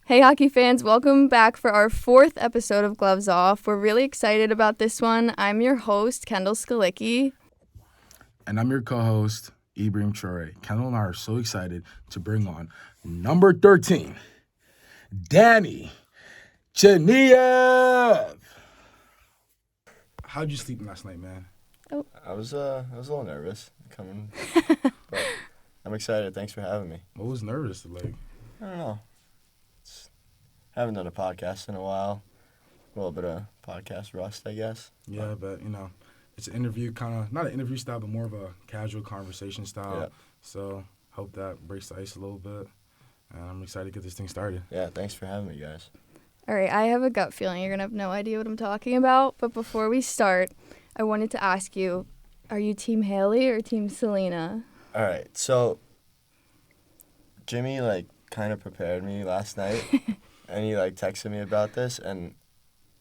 Hey, hockey fans, welcome back for our 4th episode of Gloves Off. We're really excited about this one. I'm your host, Kendall Skalicki. And I'm your co-host, Ibrahim Traore. Kendall and I are so excited to bring on number 13, Danny Dzhaniyev. How'd you sleep last night, man? I was a little nervous coming, but I'm excited. Thanks for having me. What was nervous? I don't know. Haven't done a podcast in a while. A little bit of podcast rust, I guess. Yeah, but it's an interview not an interview style, but more of a casual conversation style. Yeah. So hope that breaks the ice a little bit. And I'm excited to get this thing started. Yeah, thanks for having me, guys. All right, I have a gut feeling you're going to have no idea what I'm talking about. But before we start, I wanted to ask you, are you Team Haley or Team Selena? All right, so Jimmy, kind of prepared me last night, and he, texted me about this, and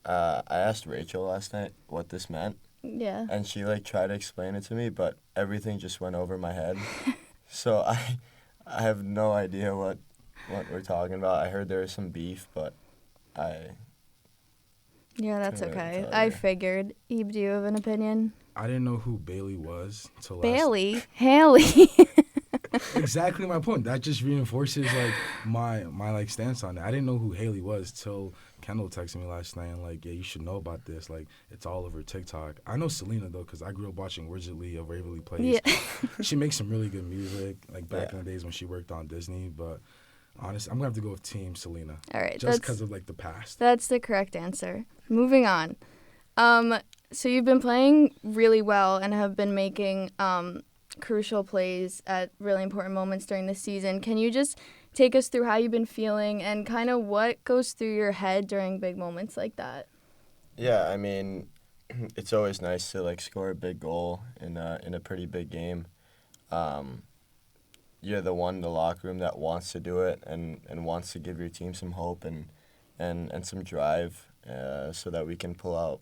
I asked Rachel last night what this meant. Yeah. And she, tried to explain it to me, but everything just went over my head. So I have no idea what we're talking about. I heard there was some beef, but Yeah, that's couldn't really okay. tell I you. figured. Eve, do you have an opinion? I didn't know who Bailey was till Bailey? Haley? Exactly my point. That just reinforces my stance on it. I didn't know who Haley was till Kendall texted me last night and yeah, you should know about this. It's all over TikTok. I know Selena though because I grew up watching Wizardly of Waverly Place. Yeah. She makes some really good music back in the days when she worked on Disney. But honestly, I'm gonna have to go with Team Selena. All right. Just because of the past. That's the correct answer. Moving on. So you've been playing really well and have been making crucial plays at really important moments during the season. Can you just take us through how you've been feeling and kind of what goes through your head during big moments like that? Yeah, I mean, it's always nice to score a big goal in a pretty big game. You're the one in the locker room that wants to do it and wants to give your team some hope and some drive so that we can pull out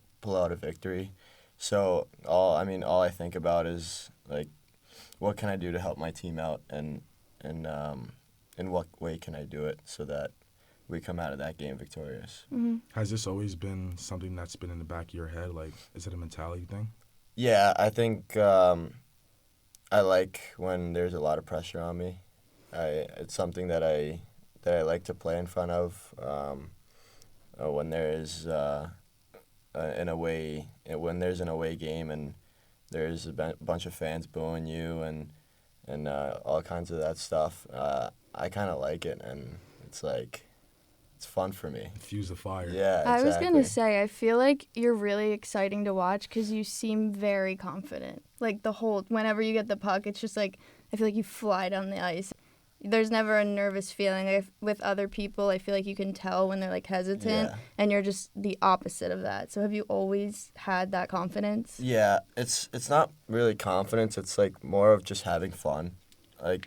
a victory. So all I think about is what can I do to help my team out and in what way can I do it so that we come out of that game victorious. Mm-hmm. Has this always been something that's been in the back of your head? Is it a mentality thing? Yeah, I think I like when there's a lot of pressure on me. It's something that I like to play in front of when there is an away game and there's a bunch of fans booing you and all kinds of that stuff. I kind of like it, and it's fun for me. Fuse the fire. Yeah, exactly. I was going to say, I feel like you're really exciting to watch because you seem very confident. Whenever you get the puck, it's just I feel like you fly down the ice. There's never a nervous feeling. With other people, I feel like you can tell when they're hesitant, Yeah. and you're just the opposite of that. So have you always had that confidence? Yeah, it's not really confidence. It's more of just having fun.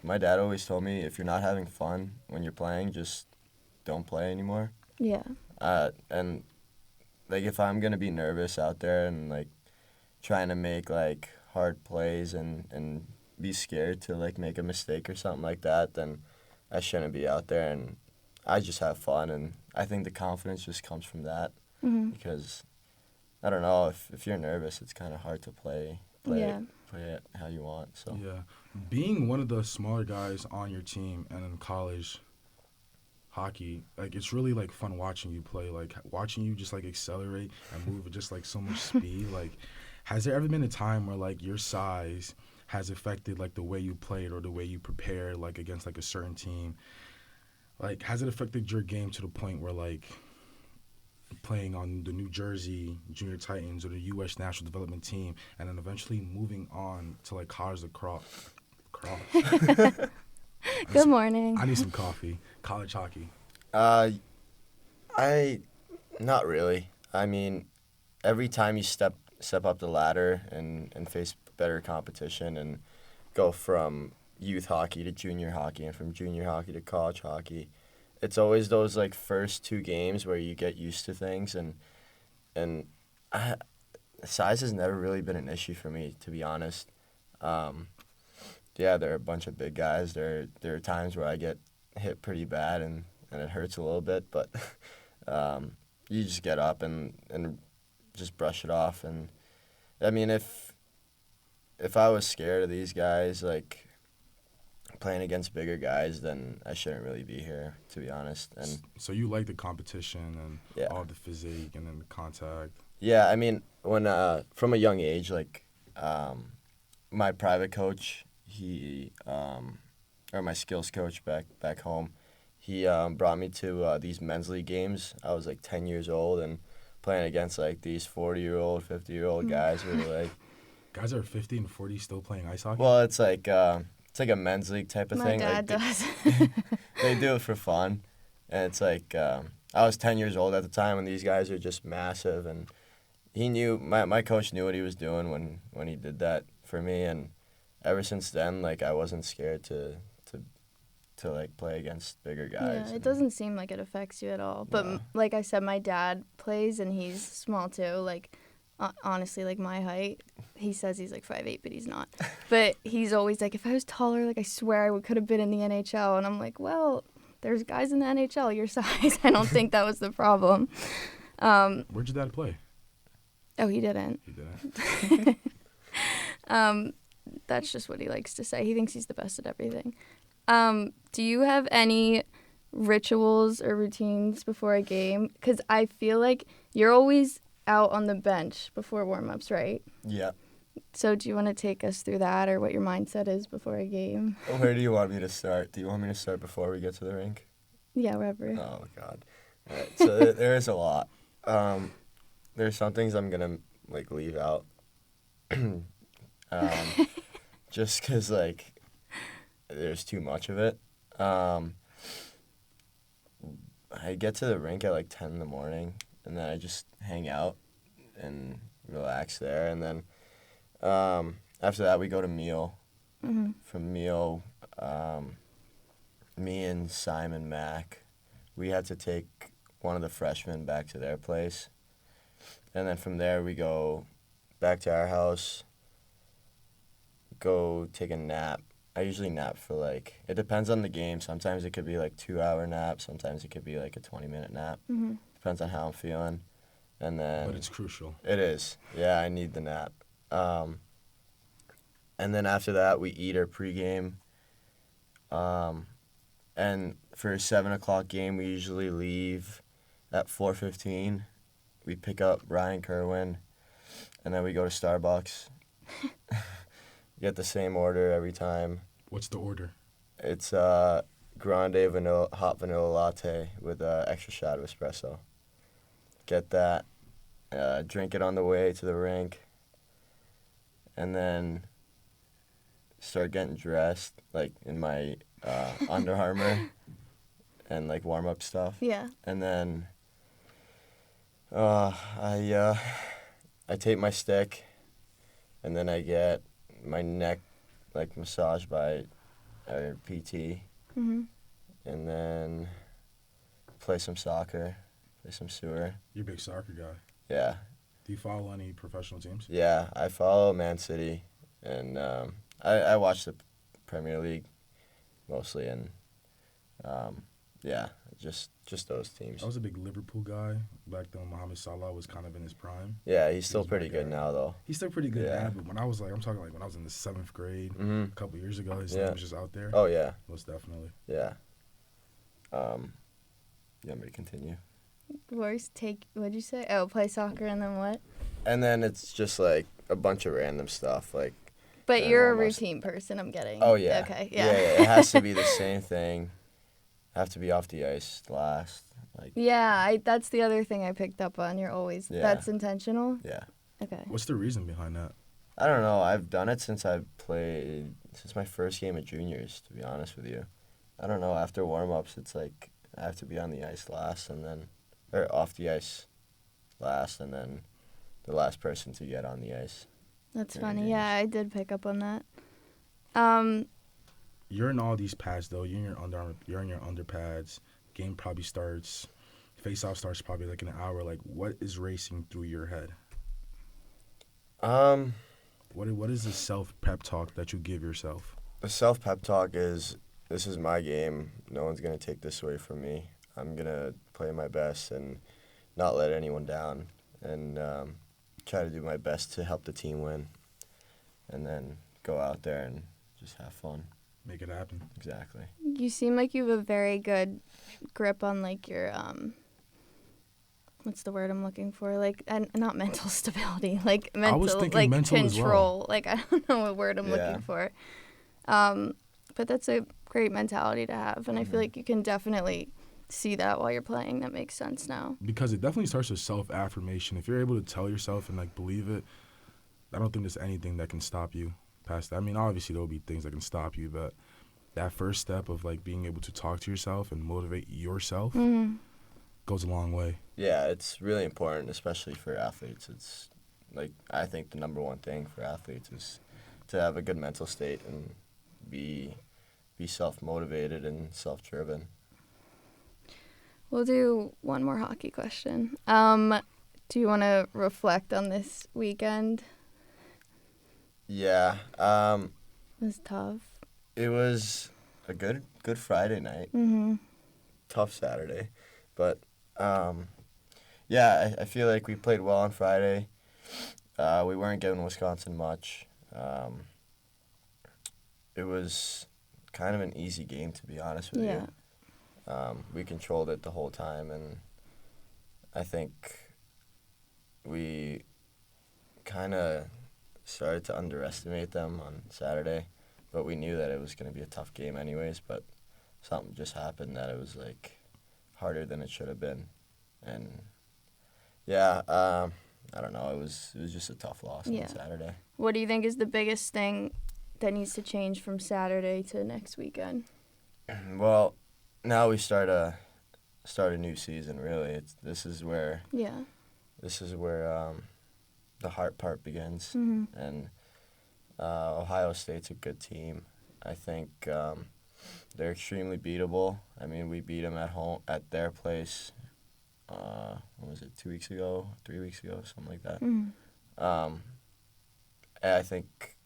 My dad always told me, if you're not having fun when you're playing, just don't play anymore. Yeah. And if I'm gonna be nervous out there and trying to make hard plays and be scared to make a mistake or something like that, then I shouldn't be out there. And I just have fun, and I think the confidence just comes from that. Mm-hmm. Because I don't know, if you're nervous, it's kind of hard to play it how you want. So Yeah. Being one of the smaller guys on your team and in college hockey, it's really fun watching you play, watching you just accelerate and move with just so much speed. Has there ever been a time where your size has affected the way you played or the way you prepared against a certain team? Has it affected your game to the point where playing on the New Jersey Junior Titans or the U.S. National Development Team and then eventually moving on to college lacrosse? Good morning. I need some coffee. College hockey. Not really. I mean, every time you step up the ladder and face better competition and go from youth hockey to junior hockey and from junior hockey to college hockey, it's always those first 2 games where you get used to things and size has never really been an issue for me, to be honest. Yeah, there are a bunch of big guys. There are times where I get hit pretty bad, and and it hurts a little bit, but you just get up and just brush it off. And I mean, if I was scared of these guys, like playing against bigger guys, then I shouldn't really be here, to be honest. And So you like the competition and yeah. all the physique and then the contact. Yeah, I mean, when from a young age, like my private coach, he or my skills coach back home, he brought me to these men's league games. I was like 10 years old and playing against like these 40-year-old, 50-year-old guys who were like. Guys are 50 and 40 still playing ice hockey? Well, it's like a men's league type of My thing. dad like, does. They do it for fun, and it's like I was 10 years old at the time, and these guys are just massive, and he knew my coach knew what he was doing when he did that for me, and ever since then, like I wasn't scared to like play against bigger guys. Yeah, it doesn't seem like it affects you at all. But No. like I said, my dad plays and he's small too. Like honestly, like my height. He says he's like 5'8", but he's not. But he's always like, if I was taller, like I swear I could have been in the NHL. And I'm like, well, there's guys in the NHL your size. I don't think that was the problem. Where'd your dad play? Oh, he didn't. He didn't. That's just what he likes to say. He thinks he's the best at everything. Do you have any rituals or routines before a game? Because I feel like you're always out on the bench before warm-ups, right? Yeah. So do you want to take us through that or what your mindset is before a game? Where do you want me to start? Do you want me to start before we get to the rink? Yeah, wherever. Oh, God. All right, so there is a lot. There's some things I'm going to, like, leave out. Just because, like, there's too much of it. I get to the rink at, like, 10 in the morning, and then I just hang out and relax there. And then after that, we go to meal. Mm-hmm. From meal, me and Simon Mack, we had to take one of the freshmen back to their place. And then from there, we go back to our house, go take a nap. I usually nap for like, it depends on the game. Sometimes it could be like 2-hour nap. Sometimes it could be like a 20-minute nap. Mm-hmm. Depends on how I'm feeling. And then But it's crucial. it is. Yeah, I need the nap. And then after that, we eat our pregame. And for a 7 o'clock game, we usually leave at 4:15. We pick up Ryan Kerwin, and then we go to Starbucks. Get the same order every time. What's the order? It's grande hot vanilla latte with an extra shot of espresso. Get that. Drink it on the way to the rink. And then start getting dressed, like in my Under Armour and like warm up stuff. Yeah. And then I tape my stick, and then I get my neck like massaged by our PT, Mm-hmm. and then play some soccer, play some sewer. You're a big soccer guy. Yeah, Do you follow any professional teams? yeah. I follow Man City, and I watch the Premier League mostly, and yeah, just those teams. I was a big Liverpool guy back then. Mohamed Salah was kind of in his prime. Yeah, he's still He's pretty my good guy. now though. He's still pretty good Yeah. now, but when I was like, I'm talking like when I was in the 7th grade, Mm-hmm. a couple years ago, his Yeah. name was just out there. Oh yeah, Most definitely. yeah. You want me to continue? What'd you say? Oh, play soccer and then what? And then it's just like a bunch of random stuff, like. But Yeah, you're a almost. routine person, I'm getting. Oh yeah. Okay, Yeah, yeah. it has to be the same thing. Have to be off the ice last. Like Yeah, that's the other thing I picked up on. You're always, Yeah. that's intentional? yeah. Okay. What's the reason behind that? I don't know. I've done it since my first game of juniors, to be honest with you. I don't know. After warm-ups, it's like I have to be on the ice last or off the ice last, and then the last person to get on the ice. That's During funny. games. Yeah, I did pick up on that. You're in all these pads though. You're in your underpads. Game probably starts. Face-off starts probably like in an hour. Like, what is racing through your head? What is the self-pep talk that you give yourself? The self-pep talk is, this is my game. No one's going to take this away from me. I'm gonna play my best and not let anyone down, and try to do my best to help the team win, and then go out there and just have fun. Make it happen. Exactly. You seem like you have a very good grip on like your what's the word I'm looking for? Like, and not mental stability, like I was mental, thinking like mental as well. control. Like I don't know what word I'm Yeah. looking for. But that's a great mentality to have, and I feel like you can definitely see that while you're playing. That makes sense now. Because it definitely starts with self-affirmation. If you're able to tell yourself and like believe it, I don't think there's anything that can stop you past that. I mean, obviously there'll be things that can stop you, but that first step of like being able to talk to yourself and motivate yourself goes a long way. Yeah, it's really important, especially for athletes. It's like I think the number one thing for athletes is to have a good mental state and be self-motivated and self-driven. We'll do one more hockey question. Do you want to reflect on this weekend? Yeah, It was tough. it was a good Friday night. Tough Saturday, but yeah, I feel like we played well on Friday. We weren't giving Wisconsin much. It was kind of an easy game, to be honest with Yeah. you. We controlled it the whole time, and I think we kind of started to underestimate them on Saturday, but we knew that it was going to be a tough game anyways, but something just happened that it was like harder than it should have been. And yeah, I don't know, it was just a tough loss Yeah. on Saturday. What do you think is the biggest thing that needs to change from Saturday to next weekend? Well, now we start a new season, really. This is where Yeah. the hard part begins. And Ohio State's a good team. I think they're extremely beatable. I mean, we beat them at home at their place. What was it? 2 weeks ago, 3 weeks ago, something like that. And I think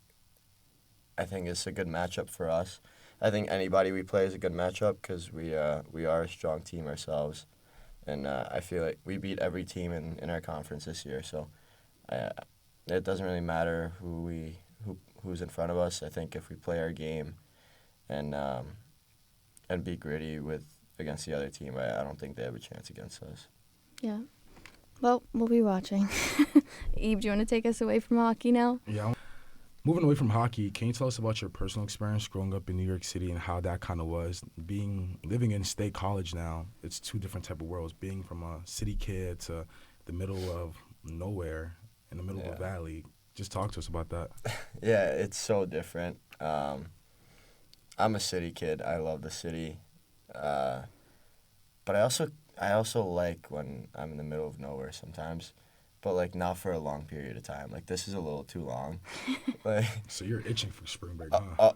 it's a good matchup for us. I think anybody we play is a good matchup because we are a strong team ourselves, and I feel like we beat every team in our conference this year. So it doesn't really matter who's in front of us. I think if we play our game and be gritty against the other team, I don't think they have a chance against us. Yeah. Well, we'll be watching. Eve, do you want to take us away from hockey now? Yeah. Moving away from hockey, can you tell us about your personal experience growing up in New York City and how that kind of was? Living in State College now, it's two different type of worlds. Being from a city kid to the middle of nowhere, in the middle of a valley. Just talk to us about that. Yeah, it's so different. I'm a city kid. I love the city. But I also like when I'm in the middle of nowhere sometimes. But, like, not for a long period of time. Like, this is a little too long. Like, So you're itching for spring break, huh?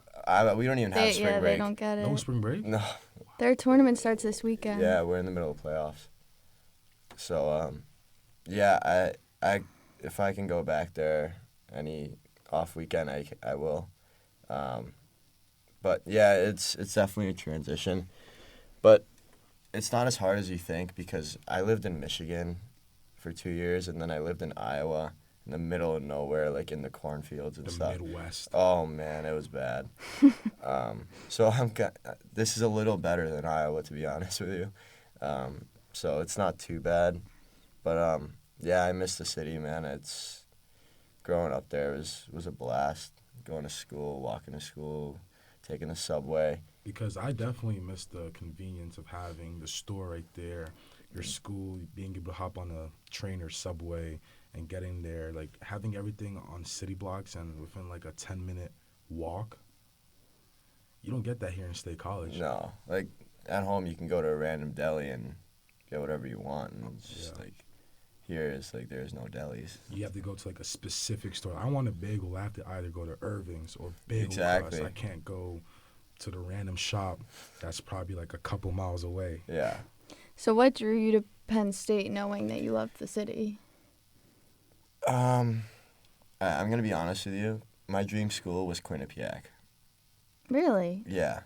we don't even have spring break. They don't get it. No spring break? No. Their tournament starts this weekend. Yeah, we're in the middle of playoffs. So, yeah, I if I can go back there any off weekend, I will. But, yeah, it's definitely a transition. But it's not as hard as you think because I lived in Michigan for 2 years, and then I lived in Iowa in the middle of nowhere, like in the cornfields and The stuff. Midwest. Oh, man, it was bad. So this is a little better than Iowa, to be honest with you. So it's not too bad. But, yeah, I miss the city, man. It's growing up there was a blast. Going to school, walking to school, taking the subway. Because I definitely miss the convenience of having the store right there, your school, being able to hop on a train or subway and getting there, like having everything on city blocks and within like a 10-minute walk. You don't get that here in State College. No, like at home you can go to a random deli and get whatever you want, and it's just like here it's like there's no delis. You have to go to like a specific store. I want a bagel. I have to either go to Irving's or Bagel Exactly. Crust. I can't go to the random shop that's probably like a couple miles away. Yeah. So what drew you to Penn State knowing that you loved the city? I'm going to be honest with you. My dream school was Quinnipiac. Really? Yeah.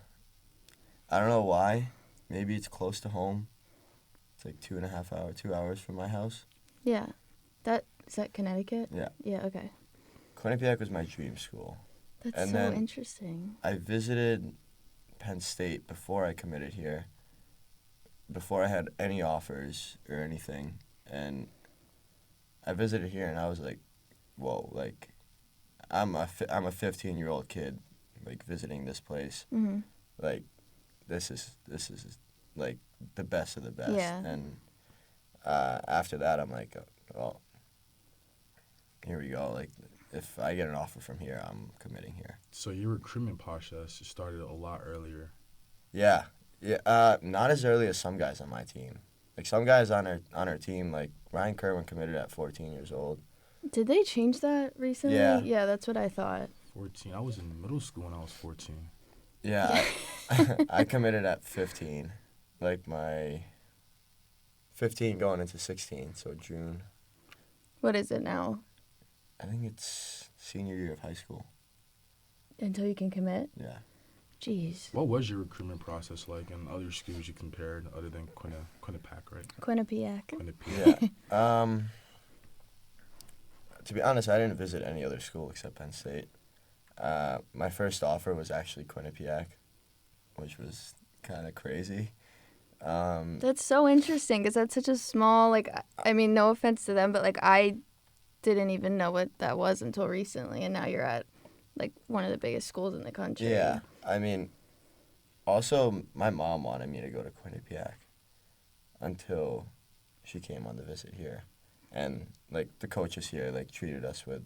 I don't know why. Maybe it's close to home. It's like 2 hours from my house. Yeah. Is that Connecticut? Yeah. Yeah, okay. Quinnipiac was my dream school. That's And so then interesting. I visited Penn State before I committed here, before I had any offers or anything. And I visited here, and I was like, whoa, like, I'm a 15-year-old kid, like, visiting this place. Mm-hmm. Like, this is like, the best of the best. Yeah. And after that, I'm like, well, here we go. Like, if I get an offer from here, I'm committing here. So your recruitment process started a lot earlier. Yeah. Not as early as some guys on my team. Like, some guys on our team, like Ryan Kerwin committed at 14 years old. Did they change that recently? Yeah. Yeah, that's what I thought. 14. I was in middle school when I was 14. Yeah, I committed at 15. Like, my 15 going into 16, so June. What is it now? I think it's senior year of high school. Until you can commit? Yeah. Jeez. What was your recruitment process like in other schools you compared other than Quinnipiac, right? Quinnipiac. Quinnipiac. Yeah. To be honest, I didn't visit any other school except Penn State. My first offer was actually Quinnipiac, which was kind of crazy. That's so interesting because that's such a small, like, I mean, no offense to them, but, like, I didn't even know what that was until recently, and now you're at, like, one of the biggest schools in the country. Yeah. I mean, also, my mom wanted me to go to Quinnipiac until she came on the visit here. And, like, the coaches here, like, treated us with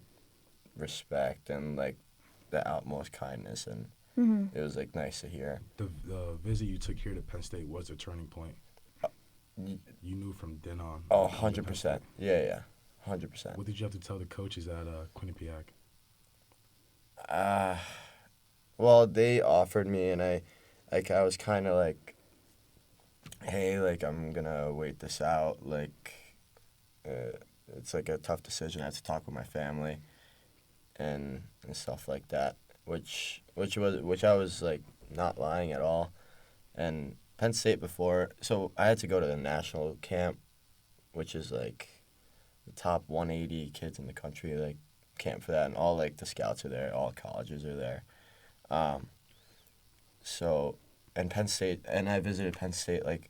respect and, like, the utmost kindness, and Mm-hmm. it was, like, nice to hear. The visit you took here to Penn State was a turning point. Y- You knew from then on. Oh, you were to Penn 100%. State. Yeah, 100%. What did you have to tell the coaches at Quinnipiac? Well, they offered me, and I was kind of like, hey, like, I'm gonna wait this out. Like, it's like a tough decision. I have to talk with my family, and stuff like that. Which I was like not lying at all. And Penn State before, so I had to go to the national camp, which is like the top 180 kids in the country, like, camp for that, and all, like, the scouts are there, all colleges are there. So, and Penn State, and I visited Penn State like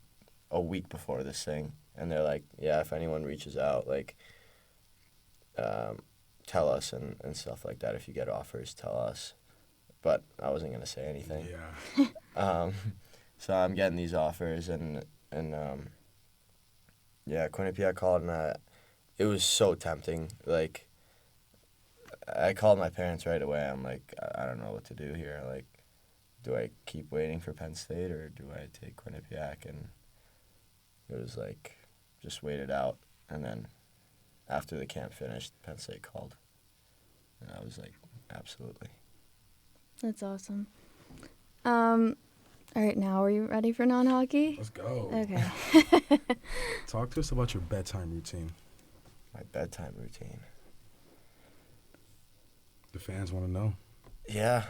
a week before this thing, and they're like, yeah, if anyone reaches out, like, tell us and stuff like that. If you get offers, tell us. But I wasn't gonna say anything. Yeah. So I'm getting these offers, and yeah, Quinnipiac called, and it was so tempting. Like, I called my parents right away. I'm like, I don't know what to do here. Like, do I keep waiting for Penn State, or do I take Quinnipiac? And it was like, just wait it out. And then after the camp finished, Penn State called. And I was like, absolutely. That's awesome. All right, now are you ready for non-hockey? Let's go. Okay. Talk to us about your bedtime routine. My bedtime routine. The fans want to know. Yeah.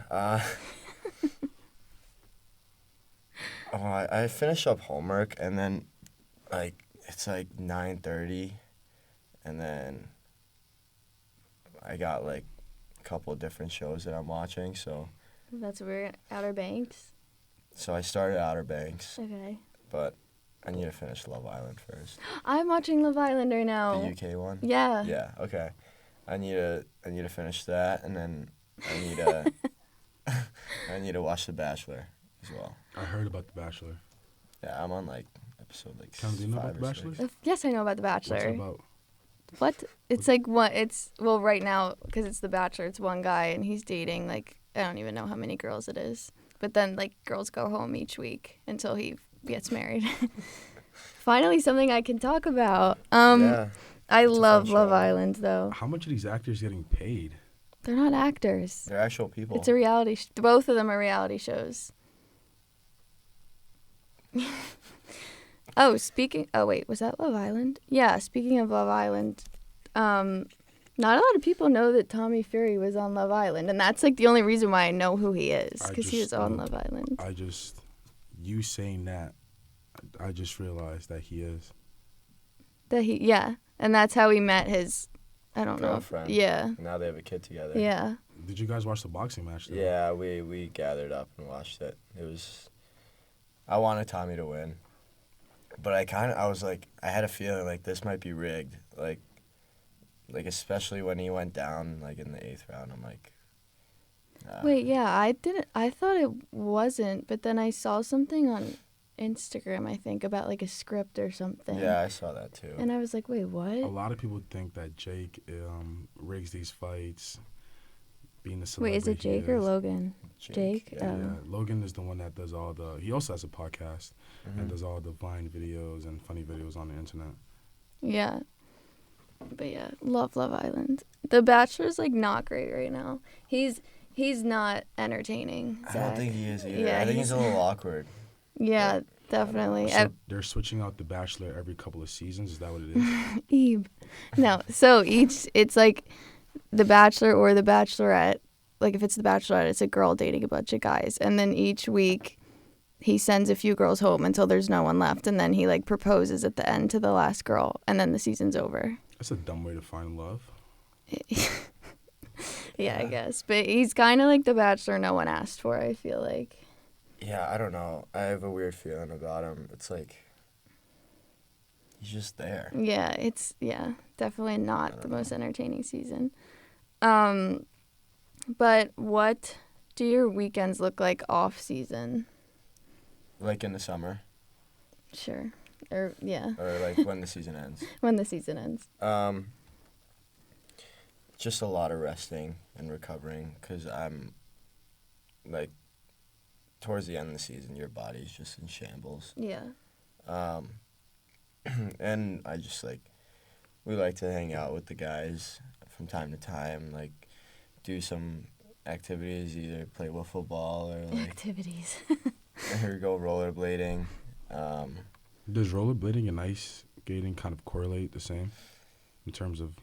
I finish up homework, and then, like, it's like 9:30, and then I got, like, a couple of different shows that I'm watching, so That's weird. Outer Banks? I started Outer Banks, Okay. but I need to finish Love Island first. I'm watching Love Island right now. The UK one? Yeah. Yeah, okay. I need to finish that, and then I need to I need to watch The Bachelor as well. I heard about The Bachelor. Yeah, I'm on, like, episode, like, Cam, do you know 5 about The or Bachelor? 6. Yes, I know about The What's Bachelor. it about? What? It's like what? It's, well, right now, because it's The Bachelor, it's one guy, and he's dating, like, I don't even know how many girls it is. But then, like, girls go home each week until he gets married. Finally, something I can talk about. Yeah. I It's a love fun Love show. Island, though. How much are these actors getting paid? They're not actors. They're actual people. It's a reality. Both of them are reality shows. Oh, wait, was that Love Island? Yeah, speaking of Love Island, not a lot of people know that Tommy Fury was on Love Island, and that's, like, the only reason why I know who he is, because he was on Love Island. You saying that, I just realized that he is. And that's how he met his, I don't know. Girlfriend. Yeah. Now they have a kid together. Yeah. Did you guys watch the boxing match? Though? Yeah, we gathered up and watched it. I wanted Tommy to win, but I was like, I had a feeling like this might be rigged. Like especially when he went down like in the 8th round. I'm like, nah. Wait, yeah, I thought it wasn't, but then I saw something on Instagram, I think, about like a script or something. Yeah, I saw that too. And I was like, wait, what? A lot of people think that Jake rigs these fights, being the celebrity. Wait, is it Jake or Logan? Jake? Yeah. Yeah, Logan is the one that does all the. He also has a podcast Mm-hmm. and does all the Vine videos and funny videos on the internet. Yeah. But yeah, love Island. The Bachelor's like not great right now. He's not entertaining. I don't Zach. think he is either. Yeah, I think he's a little awkward. Yeah, definitely. So they're switching out the Bachelor every couple of seasons. Is that what it is? Eve. No, so it's like the Bachelor or the Bachelorette. Like if it's the Bachelorette, it's a girl dating a bunch of guys, and then each week he sends a few girls home until there's no one left, and then he like proposes at the end to the last girl, and then the season's over. That's a dumb way to find love. Yeah, I guess. But he's kind of like the Bachelor no one asked for, I feel like. Yeah, I don't know. I have a weird feeling about him. It's like he's just there. Yeah, it's definitely not the most entertaining season. But what do your weekends look like off season? Like in the summer, Sure. Or yeah, or like when the season ends. when the season ends. Just a lot of resting and recovering because I'm like towards the end of the season, your body's just in shambles. Yeah. And I just we like to hang out with the guys from time to time, like do some activities, either play wiffle ball or like Activities. or go rollerblading. Does rollerblading and ice skating kind of correlate the same in terms of?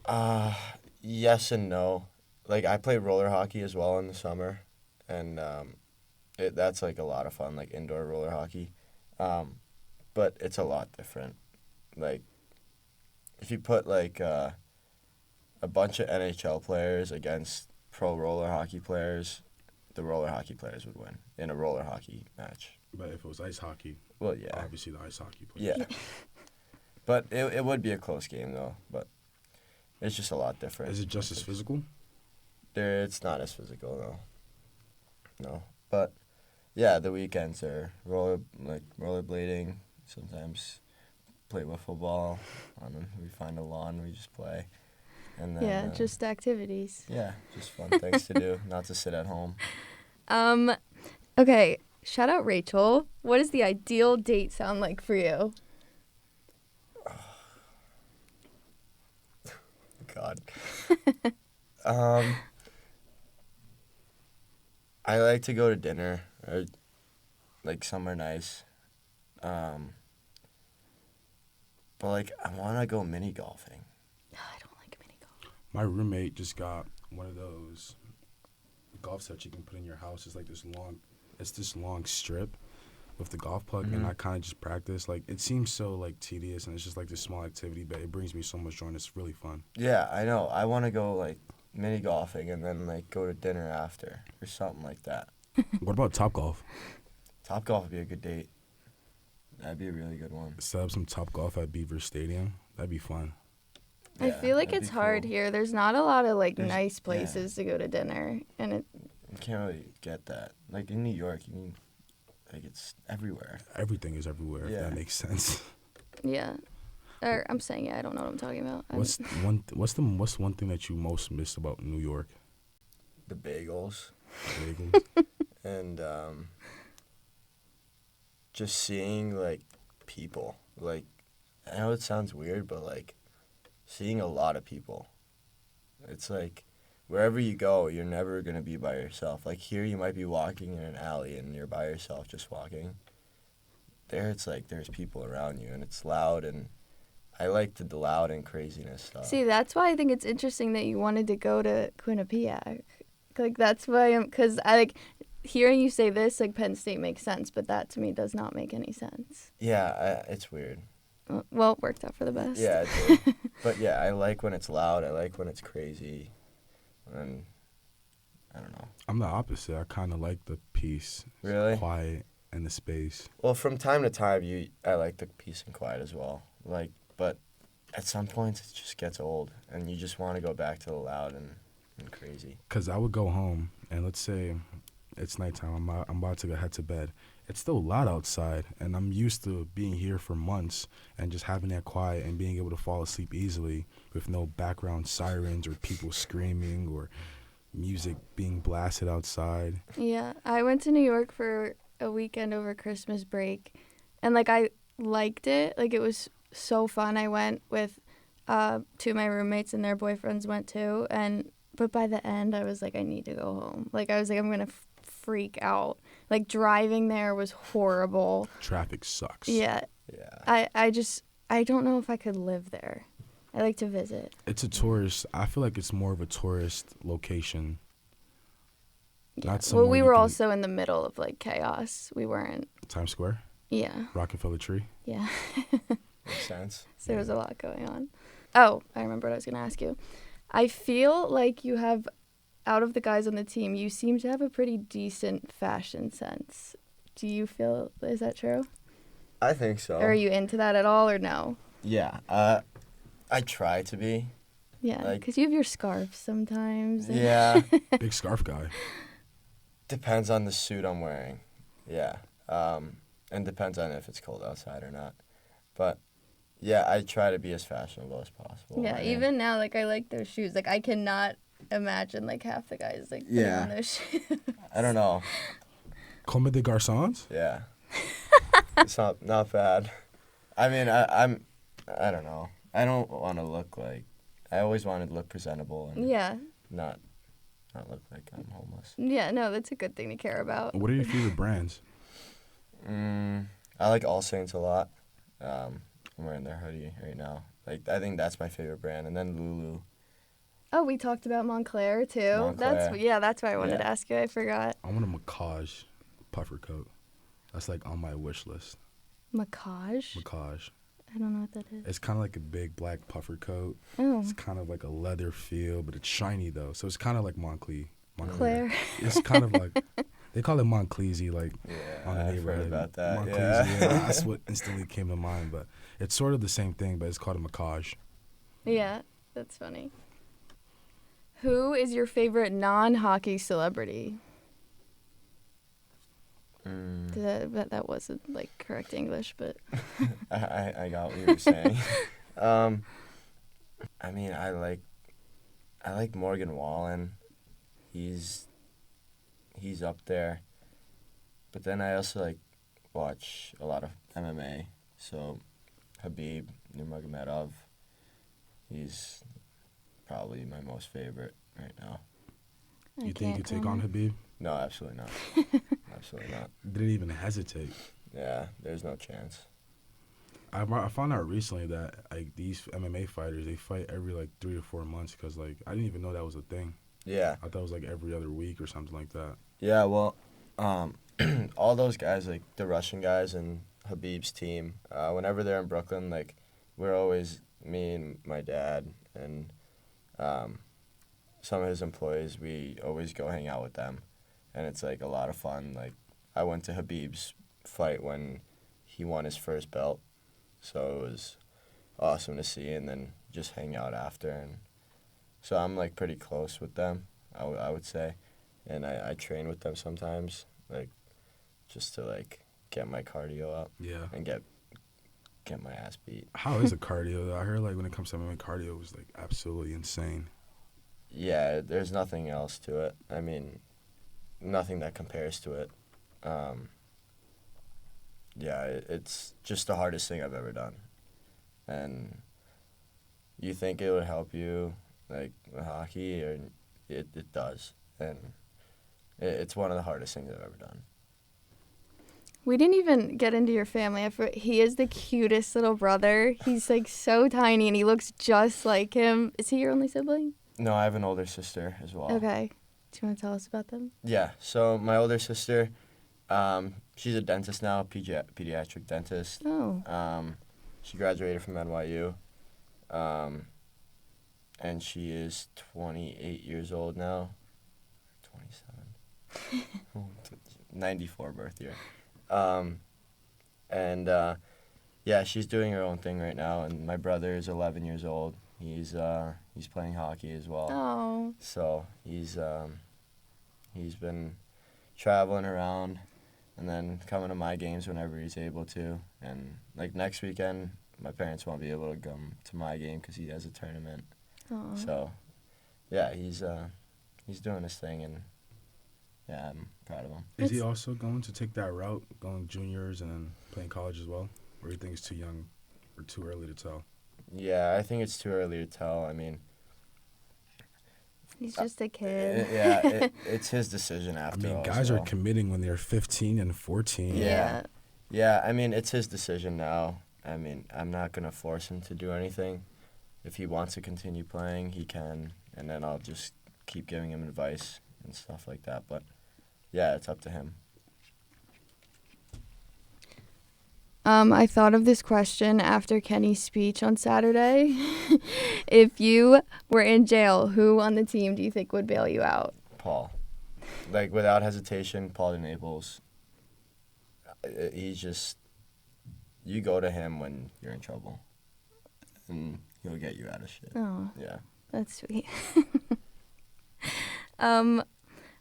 Yes and no. Like I play roller hockey as well in the summer, and that's like a lot of fun, like indoor roller hockey. But it's a lot different. Like if you put like a bunch of NHL players against pro roller hockey players, the roller hockey players would win in a roller hockey match. But if it was ice hockey, Well, yeah. obviously the ice hockey players. Yeah. But it would be a close game, though. But it's just a lot different. Is it just as physical? It's not as physical, though. No. But, yeah, the weekends are rollerblading. Sometimes play wiffle ball. We find a lawn, we just play. And then, Yeah, just activities. Yeah, just fun things to do, not to sit at home. Okay, shout out Rachel. What does the ideal date sound like for you? God. I like to go to dinner or like somewhere nice. But like I want to go mini golfing. I don't like mini golf. My roommate just got one of those golf sets you can put in your house. It's like this long strip with the golf puck, and I kind of just practice. Like it seems so like tedious, and it's just like this small activity, but it brings me so much joy. And it's really fun. Yeah, I know. I want to go like mini golfing and then like go to dinner after or something like that. What about Top Golf? Top golf would be a good date. That'd be a really good one. Set up some Top Golf at Beaver Stadium. That'd be fun. I Yeah, feel like that'd it's be hard cool. here. There's not a lot of like There's- nice places to go to dinner, and You can't really get that. Like in New York, you can, like it's everywhere. Everything is everywhere. Yeah. If that makes sense. yeah. Or I'm saying I don't know what I'm talking about. What's one thing that you most miss about New York? The bagels. Bagels. And just seeing like people, like I know it sounds weird, but like seeing a lot of people. It's like wherever you go, you're never gonna be by yourself. Like here, you might be walking in an alley and you're by yourself, just walking. There, it's like there's people around you and it's loud, and I like the loud and craziness stuff. See, that's why I think it's interesting that you wanted to go to Quinnipiac. Like that's why because I like hearing you say this, like Penn State makes sense, but that to me does not make any sense. Yeah, it's weird. Well, it worked out for the best. Yeah, it did. But yeah, I like when it's loud. I like when it's crazy. And I don't know. I'm the opposite. I kind of like the peace, Really? quiet, and the space. Well, from time to time, I like the peace and quiet as well. Like, but at some points, it just gets old, and you just want to go back to the loud and crazy. Because I would go home, and let's say it's nighttime. I'm about to head to bed. It's still loud outside, and I'm used to being here for months and just having that quiet and being able to fall asleep easily with no background sirens or people screaming or music being blasted outside. Yeah, I went to New York for a weekend over Christmas break, and like I liked it. Like it was so fun. I went with two of my roommates and their boyfriends went too, but by the end I was like, I need to go home. Like I was like, I'm gonna freak out. Like driving there was horrible. Traffic sucks. Yeah. Yeah. I don't know if I could live there. I like to visit. It's a tourist. I feel like it's more of a tourist location. Yeah. Not somewhere Well, we you were can- also in the middle of like chaos. We weren't. Times Square, Yeah. Rockefeller Tree. Yeah. Makes sense. So there was a lot going on. Oh, I remember what I was going to ask you. I feel like you have, out of the guys on the team, you seem to have a pretty decent fashion sense. Do you feel, is that true? I think so. Or are you into that at all or no? Yeah. I try to be. Yeah, Like- because you have your scarves sometimes. and- Yeah. Big scarf guy. Depends on the suit I'm wearing. Yeah. And depends on if it's cold outside or not. But yeah, I try to be as fashionable as possible. Yeah, I mean, even now, like, I like those shoes. Like, I cannot imagine, like, half the guys, like, putting Yeah. on those shoes. I don't know. Comme des Garçons? Yeah. It's not bad. I mean, I don't know. I don't want to look like. I always wanted to look presentable and Yeah. not look like I'm homeless. Yeah, no, that's a good thing to care about. What are your favorite brands? I like All Saints a lot. I'm wearing their hoodie right now. Like I think that's my favorite brand, and then Lulu. Oh, we talked about Montclair, too. Montclair. That's why I wanted Yeah. to ask you. I forgot. I want a Macaj puffer coat. That's like on my wish list. Macaj? Macaj. I don't know what that is. It's kind of like a big black puffer coat. Oh, It's kind of like a leather feel, but it's shiny though. So it's kind of like Montclair. Claire. It's kind of like they call it Montclair, like Yeah, on the I've neighborhood. heard about that. Montclair, Yeah. that's what instantly came to mind. But it's sort of the same thing, but it's called a Macaj. Yeah, that's funny. Who is your favorite non-hockey celebrity? That wasn't, like, correct English, but... I got what you were saying. I mean, I like Morgan Wallen. He's up there. But then I also like watch a lot of MMA. So Habib Nurmagomedov, he's probably my most favorite right now. You think you could take on Habib? No, absolutely not. Absolutely not. Didn't even hesitate. Yeah, there's no chance. I found out recently that like these MMA fighters, they fight every like 3 to 4 months because like I didn't even know that was a thing. Yeah. I thought it was like every other week or something like that. Yeah, well, all those guys, like the Russian guys and Habib's team, whenever they're in Brooklyn, like we're always, me and my dad and some of his employees, we always go hang out with them. And it's like a lot of fun. Like I went to Habib's fight when he won his first belt. So it was awesome to see and then just hang out after. And so I'm like pretty close with them, I would say. And I train with them sometimes, like just to like get my cardio up Yeah. and get my ass beat. How is a cardio though? I heard like when it comes to MMA, cardio was like absolutely insane. Yeah, there's nothing else to it. I mean, nothing that compares to it. Yeah, it's just the hardest thing I've ever done. And you think it would help you, like, with hockey, or it does. And it's one of the hardest things I've ever done. We didn't even get into your family. He is the cutest little brother. He's, like, so tiny, and he looks just like him. Is he your only sibling? No, I have an older sister as well. Okay. Do you want to tell us about them? Yeah, so my older sister, she's a dentist now, pediatric dentist. Oh. She graduated from NYU. And she is 28 years old now. 27. 94 birth year. Yeah, she's doing her own thing right now, and my brother is 11 years old. He's playing hockey as well. Oh. So he's been traveling around, and then coming to my games whenever he's able to. And like next weekend, my parents won't be able to come to my game because he has a tournament. Oh. So, yeah, he's doing his thing, and yeah, I'm proud of him. Is he also going to take that route, going juniors and then playing college as well? Or do you think it's too young or too early to tell? Yeah, I think it's too early to tell. I mean, He's just a kid. It's his decision after all. Guys are committing when they're 15 and 14. Yeah. Yeah, I mean, it's his decision now. I mean, I'm not going to force him to do anything. If he wants to continue playing, he can, and then I'll just keep giving him advice and stuff like that. But, yeah, it's up to him. I thought of this question after Kenny's speech on Saturday. If you were in jail, who on the team do you think would bail you out? Paul. Like, without hesitation, Paul Naples. He's just, you go to him when you're in trouble, and he'll get you out of shit. Oh, Yeah. that's sweet.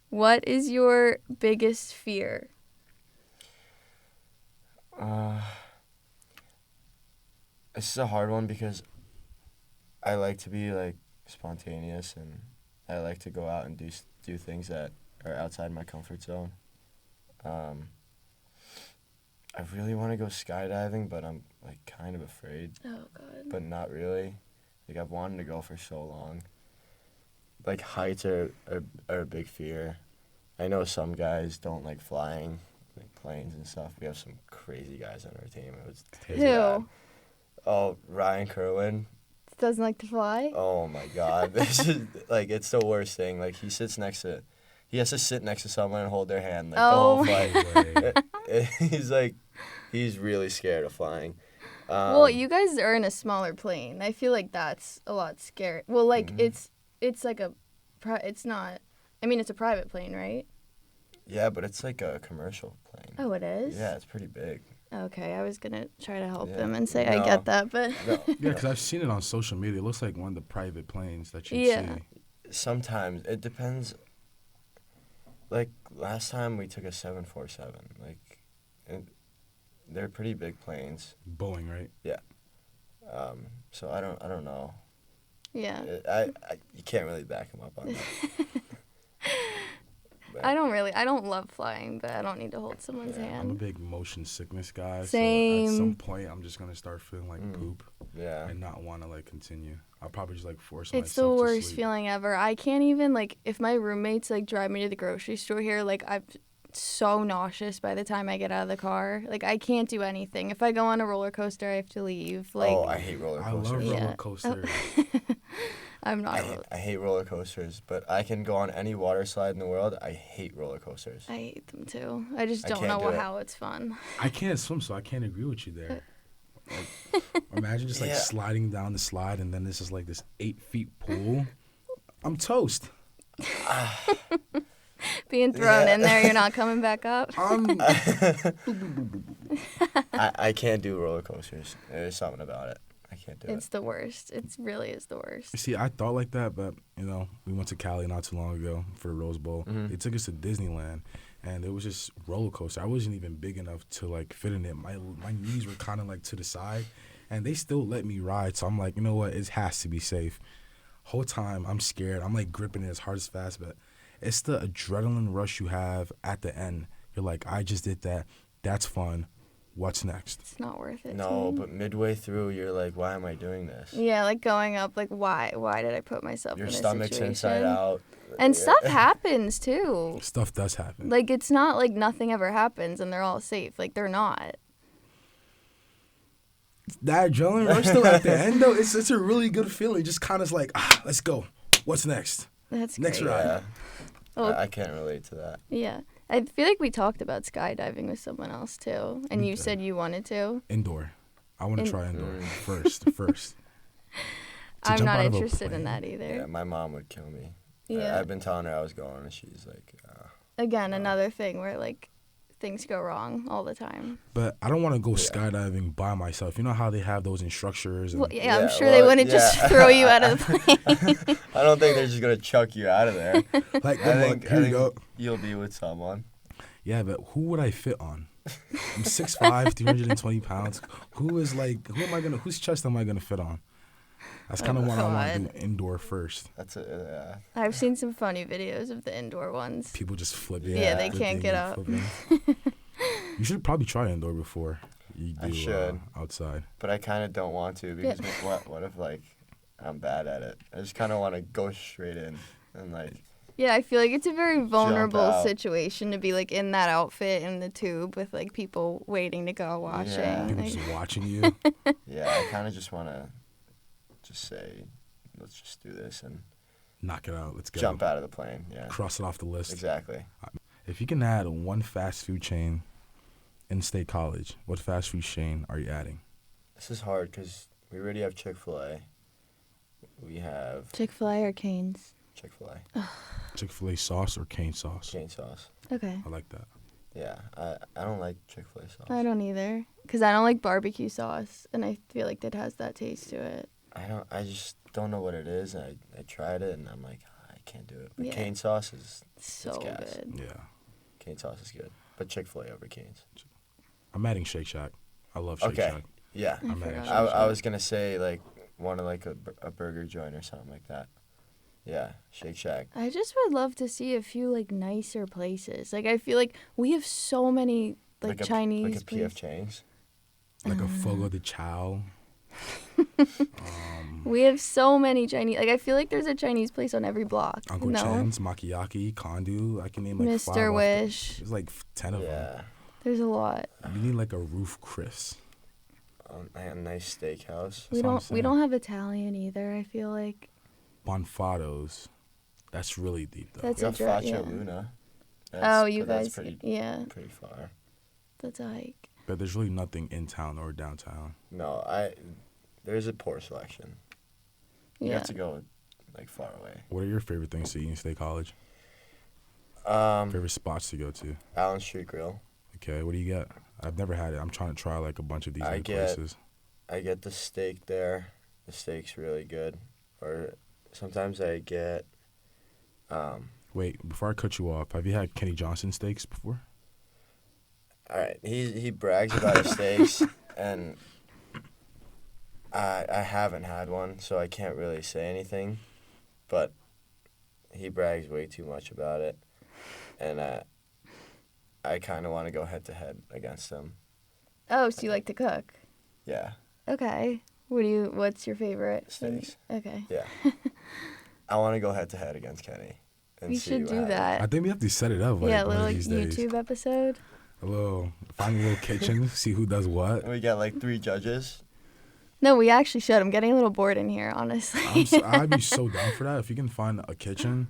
What is your biggest fear? This is a hard one because I like to be like spontaneous, and I like to go out and do things that are outside my comfort zone. I really want to go skydiving, but I'm like kind of afraid. Oh God. But not really. Like, I've wanted to go for so long. Like, heights are a big fear. I know some guys don't like flying, like planes and stuff. We have some crazy guys on our team. It was bad. Who? Oh, Ryan Kerwin. Doesn't like to fly? Oh my God, this is like, it's the worst thing. Like, he has to sit next to someone and hold their hand like the whole flight. He's really scared of flying. Well, you guys are in a smaller plane. I feel like that's a lot scary. Well, like it's like it's not. I mean, it's a private plane, right? Yeah, but it's like a commercial plane. Oh, it is? Yeah, it's pretty big. Okay, I was gonna try to help Yeah. them and say No. I get that, but No, Yeah, because I've seen it on social media. It looks like one of the private planes that you Yeah. see. sometimes it depends. Like, last time we took a 747. Like, they're pretty big planes. Boeing, right? So I don't know. yeah. You can't really back him up on that. But, I don't love flying, but I don't need to hold someone's I'm a hand. big motion sickness guy. So Same. at some point, I'm just going to start feeling like poop yeah. and not want to, like, continue. I'll probably just, like, force myself It's the to worst sleep. feeling ever. I can't even, like, if my roommates, like, drive me to the grocery store here, like, I'm so nauseous by the time I get out of the car. Like, I can't do anything. If I go on a roller coaster, I have to leave. Like, Oh, I hate roller I coasters. love Yeah. roller coasters. I'm not. I hate roller coasters, but I can go on any water slide in the world. I hate roller coasters. I hate them too. I just I don't can't know do it. how it's fun. I can't swim, so I can't agree with you there. Like, imagine just, like, Yeah. sliding down the slide, and then this is, like, this 8-feet pool. I'm toast. Being thrown Yeah. in there, you're not coming back up. I can't do roller coasters. There's something about it. I can't do It's the worst. It really is the worst. See, I thought like that, but, you know, we went to Cali not too long ago for the Rose Bowl. Mhm. They took us to Disneyland, and it was just roller coaster. I wasn't even big enough to, like, fit in it. My knees were kind of, like, to the side, and they still let me ride. So I'm like, you know what? It has to be safe. Whole time, I'm scared. I'm, like, gripping it as hard as fast, but it's the adrenaline rush you have at the end. You're like, I just did that. That's fun. What's next? It's not worth it. it. to No, me. but midway through, you're like, why am I doing this? Yeah, like going up, like why? Why did I put myself Your in this stomach's situation? inside out. And Yeah. stuff happens too. Stuff does happen. Like it's not like nothing ever happens and they're all safe. Like they're not. That adrenaline rush, though, at the end, though, it's a really good feeling. Just kind of like, let's go. What's next? That's Next great. ride. Yeah. Well, I can't relate to that. yeah. I feel like we talked about skydiving with someone else too, and We you did. said you wanted to. Indoor. I want to In- try indoor Mm. first. To I'm jump not out of a interested in plane? that either. Yeah, my mom would kill me. Yeah. I've been telling her I was going, and she's like, Again, Oh. another thing where like things go wrong all the time. But I don't want to go Yeah. skydiving by myself. You know how they have those instructors? And Well, yeah, I'm Yeah, sure they well, wouldn't just yeah. throw you out of the plane. I don't think they're just gonna chuck you out of there. like, I good luck. think, Here I you go. think you'll be with someone. Yeah, but who would I fit on? I'm 6'5", 320 pounds. Whose chest am I gonna fit on? That's kind of what I want to God. do indoor first. That's it. I've seen some funny videos of the indoor ones. People just flipping. Yeah, they can't get up. You should probably try indoor before you do I should. Outside. But I kind of don't want to because what if like I'm bad at it? I just kind of want to go straight in and like. Yeah, I feel like it's a very vulnerable out. situation to be like in that outfit in the tube with like people waiting to go watching. Yeah. People Like, just watching you. Yeah, I kind of just want to just say, let's just do this and Knock it out. Let's go. jump out of the plane. Yeah, Cross it off the list. exactly. If you can add one fast food chain in State College, what fast food chain are you adding? This is hard because we already have Chick-fil-A. We have Chick-fil-A or Cane's? Chick-fil-A. Chick-fil-A sauce or cane sauce? Cane sauce. Okay. I like that. Yeah, I don't like Chick-fil-A sauce. I don't either. Because I don't like barbecue sauce. And I feel like it has that taste to it. I just don't know what it is. I tried it and I'm like, I can't do it. But Yeah. cane sauce is So gas. good. Yeah. cane sauce is good. But Chick-fil-A over Cane's. I'm adding Shake Shack. I love Shake Okay. Shack. Yeah. I I'm forgot mad. about I Shake. was gonna say like one of like a burger joint or something like that. Yeah, Shake Shack. I just would love to see a few like nicer places. Like I feel like we have so many like Chinese like a PF places. Chang's. Like a Fogo de Chao. We have so many Chinese. Like I feel like there's a Chinese place on every block. Uncle no? Chen's, Makiyaki, Kondu. I can name like 5 Mr. off Wish. There's like 10 of them. Yeah. There's a lot. You need like a roof Chris. A nice steakhouse. We what I'm don't saying. have Italian either. I feel like Bonfado's. That's really deep though. That's We a have dra- Faccia yeah. Luna. Oh, you but that's guys. pretty Yeah, pretty far. that's a hike. But there's really nothing in town or downtown. No, there's a poor selection. You Yeah. have to go like far away. What are your favorite things to eat in State College? Um, Favorite spots to go to? Allen Street Grill. Okay, what do you get? I've never had it. I'm trying to try like a bunch of these I new get- places. I get the steak there. The steak's really good. Or sometimes I get. Wait, before I cut you off, have you had Kenny Johnson steaks before? All right, he brags about his steaks, and I haven't had one, so I can't really say anything. But he brags way too much about it, and I kind of want to go head to head against him. Oh, so you like to cook? Yeah, Okay. What's your favorite? Steaks. Okay. yeah. I want to go head to head against Kenny. And We see should what do happens. that. I think we have to set it up like Yeah, a one little of these days. YouTube episode. Find a little kitchen, see who does what. And we got like 3 judges. No, we actually should. I'm getting a little bored in here, honestly. I'd be so down for that if you can find a kitchen.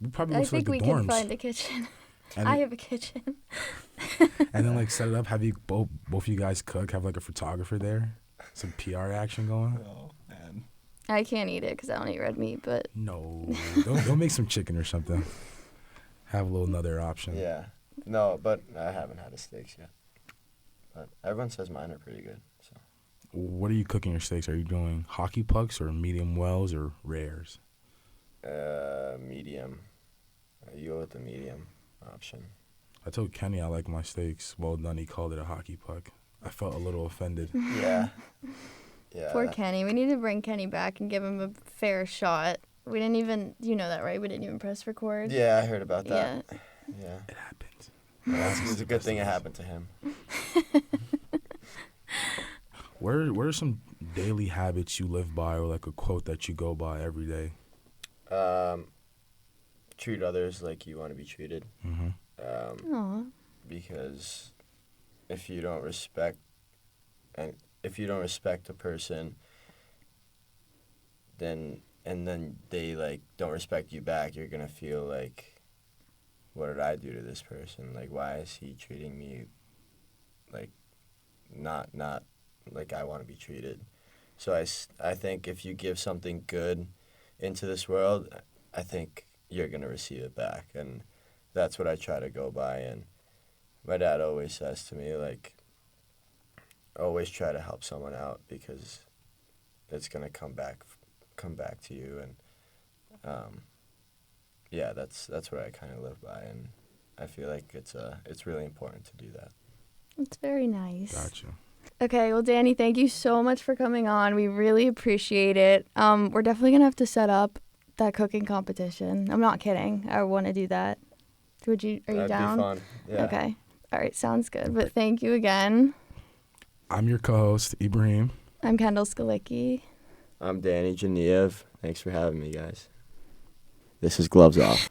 We probably go I to like think the we dorms can find a kitchen. and, I have a kitchen. and then like set it up. Have you both of you guys cook? Have like a photographer there. Some PR action going. Oh man. I can't eat it because I don't eat red meat, but No, don't make some chicken or something. Have a little another option. Yeah. No, but I haven't had a steaks yet. But everyone says mine are pretty good. So What are you cooking your steaks? Are you doing hockey pucks or medium wells or rares? medium. You go with the medium option. I told Kenny I like my steaks well done. He called it a hockey puck. I felt a little offended. Yeah. Yeah. poor Kenny. We need to bring Kenny back and give him a fair shot. We didn't even, you know that, right? We didn't even press record. Yeah, I heard about that. Yeah. Yeah. It happens. It's a good thing it happened to him. What are some daily habits you live by, or like a quote that you go by every day? Treat others like you want to be treated. Mm-hmm. Aw. Because if you don't respect a person, then they like don't respect you back, you're gonna feel like, what did I do to this person? Like, why is he treating me like not like I want to be treated. So I think if you give something good into this world, I think you're going to receive it back. And that's what I try to go by. And my dad always says to me, like, always try to help someone out because it's going to come back to you. And yeah, that's what I kind of live by. And I feel like it's really important to do that. It's very nice. Gotcha. Okay, well, Danny, thank you so much for coming on. We really appreciate it. We're definitely going to have to set up that cooking competition. I'm not kidding. I want to do that. Are you That'd down? be fun. Yeah. Okay. All right, sounds good. But thank you again. I'm your co-host, Ibrahim. I'm Kendall Skalicki. I'm Danny Dzhaniyev. Thanks for having me, guys. This is Gloves Off.